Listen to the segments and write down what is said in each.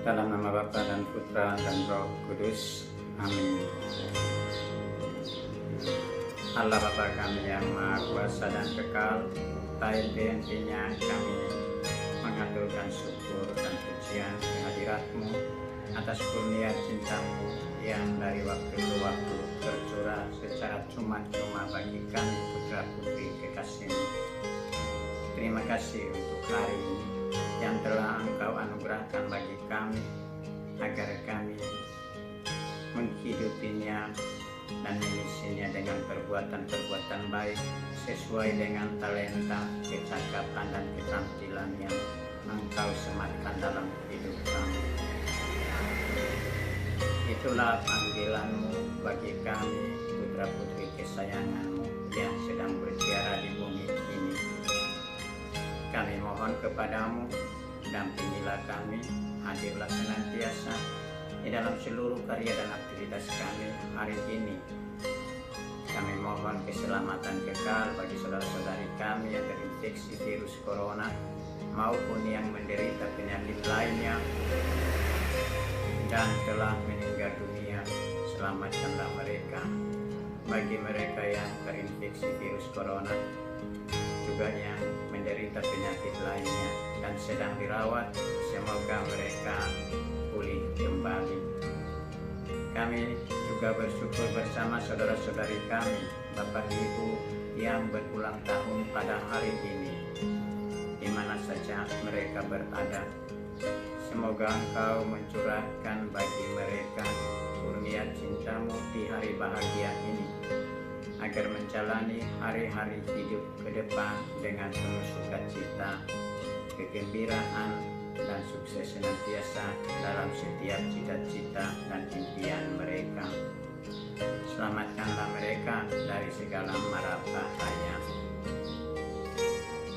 Dalam nama Bapa dan Putra dan Roh Kudus. Amin. Allah Bapa kami yang Maha Kuasa dan Kekal, tak henti-hentinya kami mengaturkan syukur dan pujian kehadirat-Mu atas kurnia cinta-Mu yang dari waktu ke waktu tercurah secara cuma-cuma bagi kami putra-putri kekasih-Mu. Terima kasih untuk hari ini yang telah Engkau anugerahkan bagi kami, agar kami menghidupinya dan mengisinya dengan perbuatan-perbuatan baik sesuai dengan talenta, kecakapan, dan keterampilan yang Engkau sematkan dalam hidup kami. Itulah panggilan-Mu bagi kami, putra-putri kesayangan-Mu yang sedang berziarah di bumi ini. Kami mohon kepadamu, dampingilah kami, hadirlah senantiasa di dalam seluruh karya dan aktivitas kami hari ini. Kami mohon keselamatan kekal bagi saudara-saudari kami yang terinfeksi virus corona maupun yang menderita penyakit lainnya dan telah meninggal dunia. Selamatkanlah mereka. Bagi mereka yang terinfeksi virus corona, juga yang menderita penyakit lainnya dan sedang dirawat, semoga mereka pulih kembali. Kami juga bersyukur bersama saudara-saudari kami, Bapak Ibu yang berulang tahun pada hari ini, di mana saja mereka berada. Semoga Engkau mencurahkan bagi mereka kurnia cinta-Mu di hari bahagia ini, agar menjalani hari-hari hidup ke depan dengan penuh sukacita, kegembiraan, dan sukses senantiasa dalam setiap cita-cita dan impian mereka. Selamatkanlah mereka dari segala mara bahaya.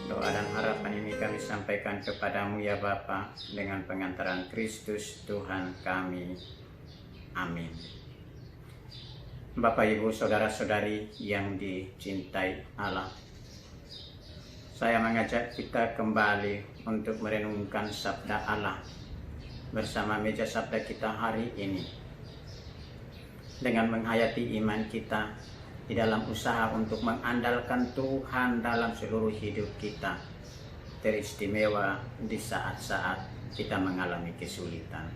Doa dan harapan ini kami sampaikan kepadamu ya Bapa, dengan pengantaran Kristus Tuhan kami. Amin. Bapak, Ibu, saudara-saudari yang dicintai Allah, saya mengajak kita kembali untuk merenungkan sabda Allah bersama meja sabda kita hari ini, dengan menghayati iman kita di dalam usaha untuk mengandalkan Tuhan dalam seluruh hidup kita, teristimewa di saat-saat kita mengalami kesulitan.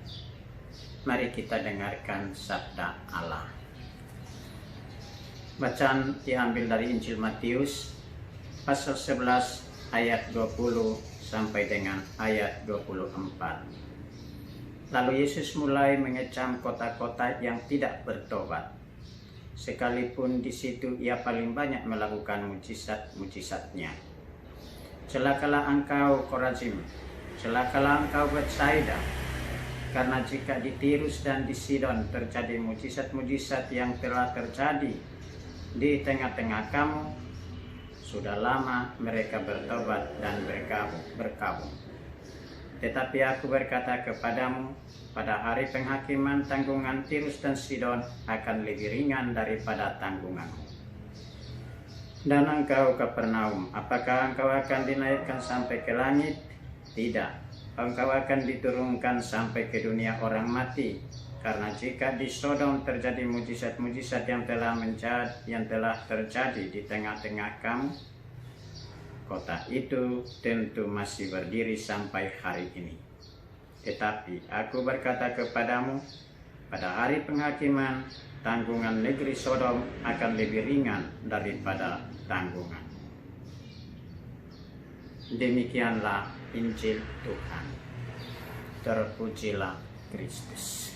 Mari kita dengarkan sabda Allah. Bacaan diambil dari Injil Matius pasal 11 ayat 20 sampai dengan ayat 24. Lalu Yesus mulai mengecam kota-kota yang tidak bertobat, sekalipun di situ ia paling banyak melakukan mujizat-mujizatnya. Celakalah engkau Korazim, celakalah engkau Betsaida, karena jika di Tirus dan di Sidon terjadi mujizat-mujizat yang telah terjadi di tengah-tengah kamu, sudah lama mereka bertobat dan berkabung. Tetapi aku berkata kepadamu, pada hari penghakiman tanggungan Tirus dan Sidon akan lebih ringan daripada tanggunganmu. Dan engkau Kapernaum, apakah engkau akan dinaikkan sampai ke langit? Tidak, engkau akan diturunkan sampai ke dunia orang mati. Karena jika di Sodom terjadi mujizat-mujizat yang telah terjadi di tengah-tengah kamu, kota itu tentu masih berdiri sampai hari ini. Tetapi aku berkata kepadamu, pada hari penghakiman, tanggungan negeri Sodom akan lebih ringan daripada tanggungan. Demikianlah Injil Tuhan. Terpujilah Kristus.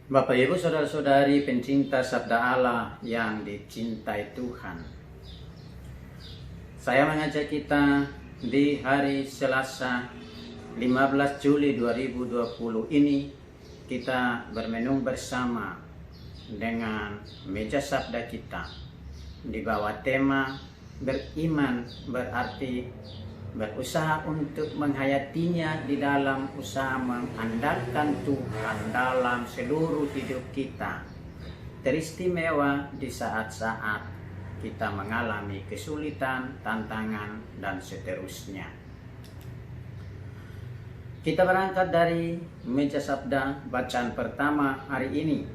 Bapak, Ibu, saudara-saudari pencinta sabda Allah yang dicintai Tuhan, saya mengajak kita di hari Selasa 15 Juli 2020 ini, kita bermenung bersama dengan meja sabda kita di bawah tema beriman berarti berusaha untuk menghayatinya di dalam usaha mengandalkan Tuhan dalam seluruh hidup kita, teristimewa di saat-saat kita mengalami kesulitan, tantangan, dan seterusnya. Kita berangkat dari meja sabda bacaan pertama hari ini.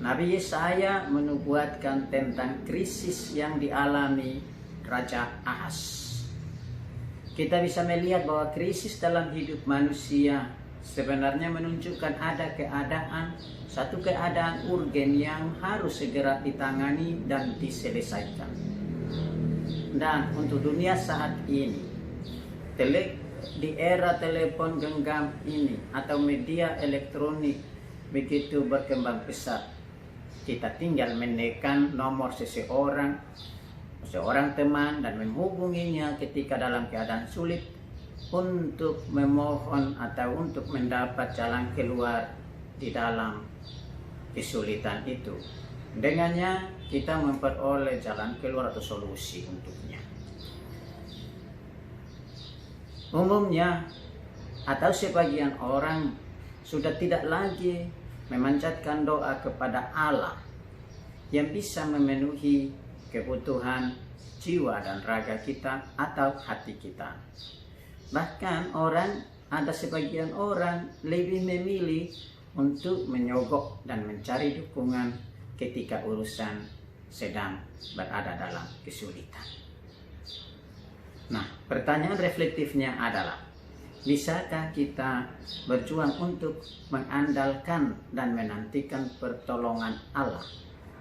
Nabi Yesaya menubuatkan tentang krisis yang dialami Raja Ahaz. Kita bisa melihat bahwa krisis dalam hidup manusia sebenarnya menunjukkan ada satu keadaan urgen yang harus segera ditangani dan diselesaikan. Dan untuk dunia saat ini, di era telepon genggam ini atau media elektronik begitu berkembang pesat, kita tinggal menekan nomor seseorang teman dan menghubunginya ketika dalam keadaan sulit untuk memohon atau untuk mendapat jalan keluar di dalam kesulitan itu. Dengannya kita memperoleh jalan keluar atau solusi untuknya. Umumnya atau sebagian orang sudah tidak lagi memanjatkan doa kepada Allah yang bisa memenuhi kebutuhan jiwa dan raga kita atau hati kita. Bahkan ada sebagian orang lebih memilih untuk menyogok dan mencari dukungan ketika urusan sedang berada dalam kesulitan. Nah, pertanyaan reflektifnya adalah, bisakah kita berjuang untuk mengandalkan dan menantikan pertolongan Allah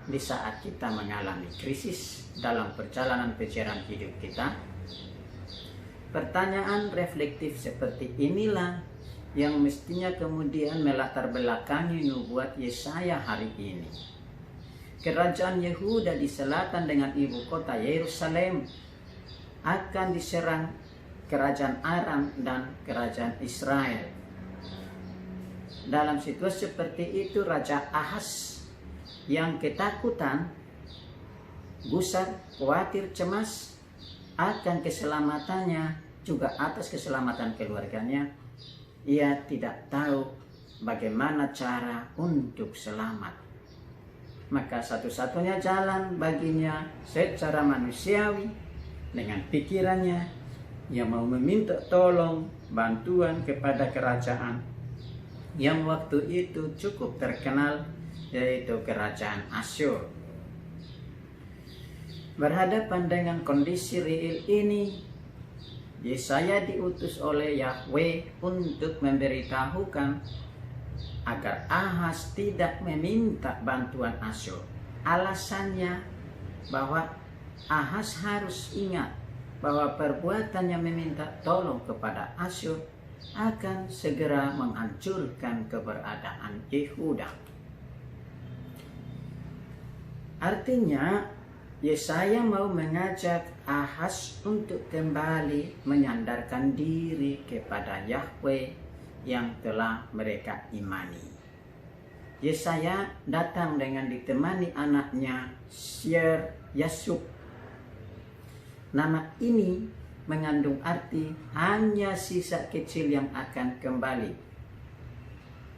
di saat kita mengalami krisis dalam perjalanan pencarian hidup kita? Pertanyaan reflektif seperti inilah yang mestinya kemudian melatar belakangi nubuat Yesaya hari ini. Kerajaan Yehuda di selatan dengan ibu kota Yerusalem akan diserang kerajaan Aram dan kerajaan Israel. Dalam situasi seperti itu, Raja Ahaz yang ketakutan, gusar, khawatir, cemas akan keselamatannya, juga atas keselamatan keluarganya, ia tidak tahu bagaimana cara untuk selamat. Maka satu-satunya jalan baginya secara manusiawi, dengan pikirannya, ia mau meminta tolong, bantuan kepada kerajaan yang waktu itu cukup terkenal, yaitu kerajaan Asyur. Berhadapan dengan kondisi real ini, Yesaya diutus oleh Yahweh untuk memberitahukan agar Ahaz tidak meminta bantuan Asyur. Alasannya bahwa Ahaz harus ingat bahwa perbuatannya meminta tolong kepada Asyur akan segera menghancurkan keberadaan Yehuda. Artinya, Yesaya mau mengajak Ahaz untuk kembali menyandarkan diri kepada Yahweh yang telah mereka imani. Yesaya datang dengan ditemani anaknya Syar-Yashub. Nama ini mengandung arti hanya sisa kecil yang akan kembali.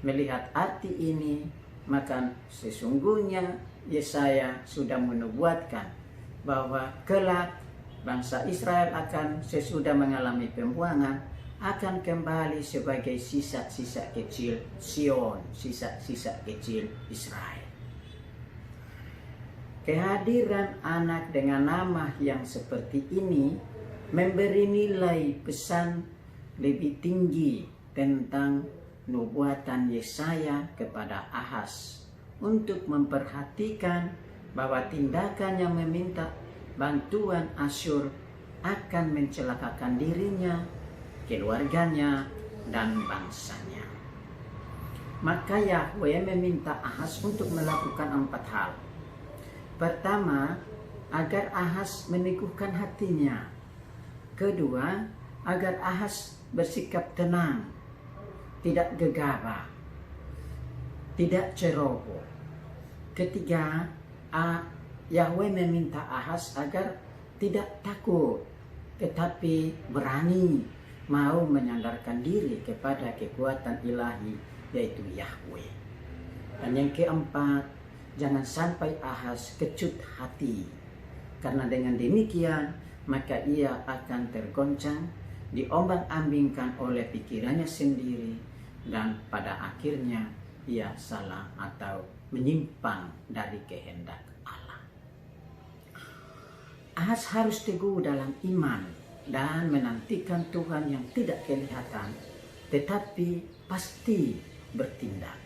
Melihat arti ini, maka sesungguhnya Yesaya sudah menubuatkan bahwa kelak bangsa Israel akan sesudah mengalami pembuangan akan kembali sebagai sisa-sisa kecil Sion, sisa-sisa kecil Israel. Kehadiran anak dengan nama yang seperti ini memberi nilai pesan lebih tinggi tentang nubuatan Yesaya kepada Ahaz untuk memperhatikan bahwa tindakan yang meminta bantuan Asyur akan mencelakakan dirinya, keluarganya, dan bangsanya. Maka Yahweh meminta Ahaz untuk melakukan 4 hal. Pertama, agar Ahaz meneguhkan hatinya. Kedua, agar Ahaz bersikap tenang, tidak gegabah, tidak ceroboh. Ketiga, Yahweh meminta Ahaz agar tidak takut, tetapi berani mau menyandarkan diri kepada kekuatan ilahi, yaitu Yahweh. Dan yang keempat, jangan sampai Ahaz kecut hati, karena dengan demikian maka ia akan tergoncang diombang-ambingkan oleh pikirannya sendiri, dan pada akhirnya ia salah atau menyimpang dari kehendak Allah. Ahaz harus teguh dalam iman dan menantikan Tuhan yang tidak kelihatan, tetapi pasti bertindak.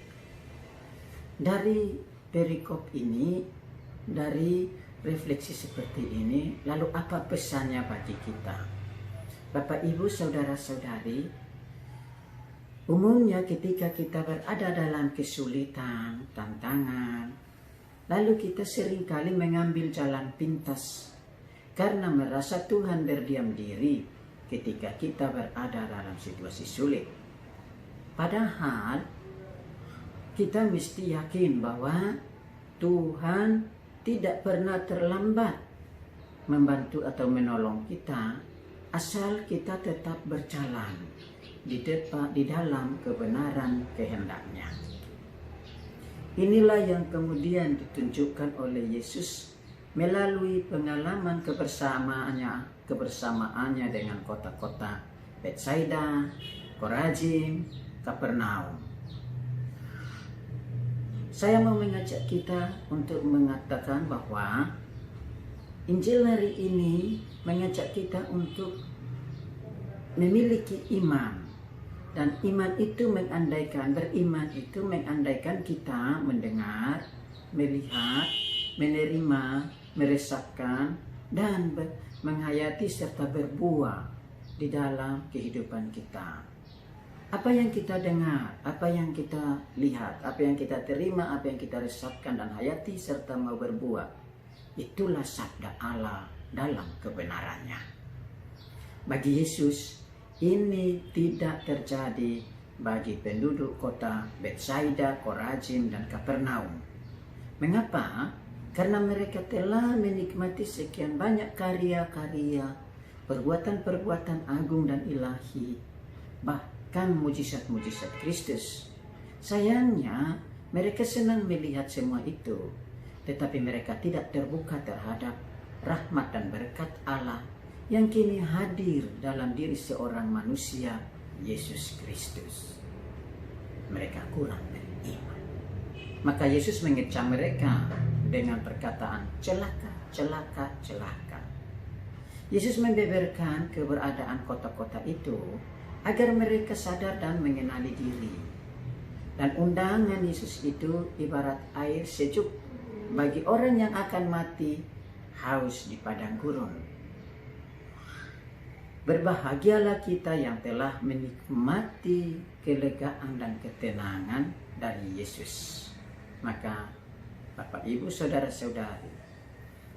Dari perikop ini, dari refleksi seperti ini, lalu apa pesannya bagi kita? Bapak, Ibu, saudara-saudari, umumnya ketika kita berada dalam kesulitan, tantangan, lalu kita seringkali mengambil jalan pintas karena merasa Tuhan berdiam diri ketika kita berada dalam situasi sulit. Padahal kita mesti yakin bahwa Tuhan tidak pernah terlambat membantu atau menolong kita asal kita tetap berjalan di dalam kebenaran kehendak-Nya. Inilah yang kemudian ditunjukkan oleh Yesus melalui pengalaman kebersamaannya dengan kota-kota Betsaida, Korazim, Kapernaum. Saya mau mengajak kita untuk mengatakan bahwa Injil hari ini mengajak kita untuk memiliki iman. Dan iman itu beriman itu mengandaikan kita mendengar, melihat, menerima, meresapkan, dan menghayati serta berbuah di dalam kehidupan kita. Apa yang kita dengar, apa yang kita lihat, apa yang kita terima, apa yang kita resapkan dan hayati serta mau berbuah, itulah sabda Allah dalam kebenarannya. Bagi Yesus, ini tidak terjadi bagi penduduk kota Betsaida, Korazim, dan Kapernaum. Mengapa? Karena mereka telah menikmati sekian banyak karya-karya, perbuatan-perbuatan agung dan ilahi, bahkan mujizat-mujizat Kristus. Sayangnya, mereka senang melihat semua itu, tetapi mereka tidak terbuka terhadap rahmat dan berkat Allah yang kini hadir dalam diri seorang manusia, Yesus Kristus. Mereka kurang beriman. Maka Yesus mengecam mereka dengan perkataan celaka, celaka, celaka. Yesus membeberkan keberadaan kota-kota itu agar mereka sadar dan mengenali diri. Dan undangan Yesus itu ibarat air sejuk bagi orang yang akan mati haus di padang gurun. Berbahagialah kita yang telah menikmati kelegaan dan ketenangan dari Yesus. Maka Bapak, Ibu, saudara-saudari,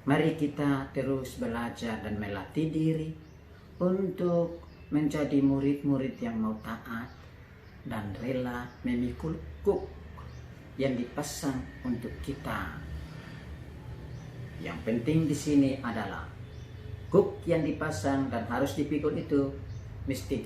mari kita terus belajar dan melatih diri untuk menjadi murid-murid yang mau taat dan rela memikul kuk yang dipasang untuk kita. Yang penting di sini adalah kuk yang dipasang dan harus dipikul itu mesti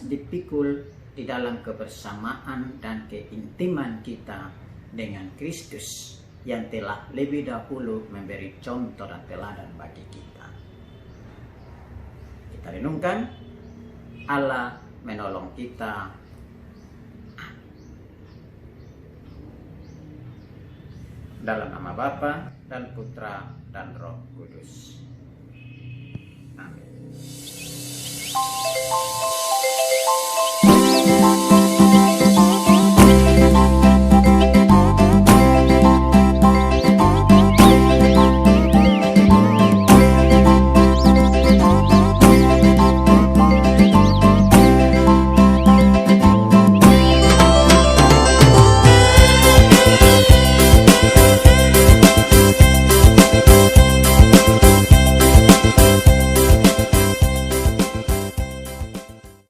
dipikul di dalam kebersamaan dan keintiman kita dengan Kristus yang telah lebih dahulu memberi contoh dan teladan bagi kita. Kita renungkan, Allah menolong kita. Dalam nama Bapa dan Putra dan Roh Kudus. Amin.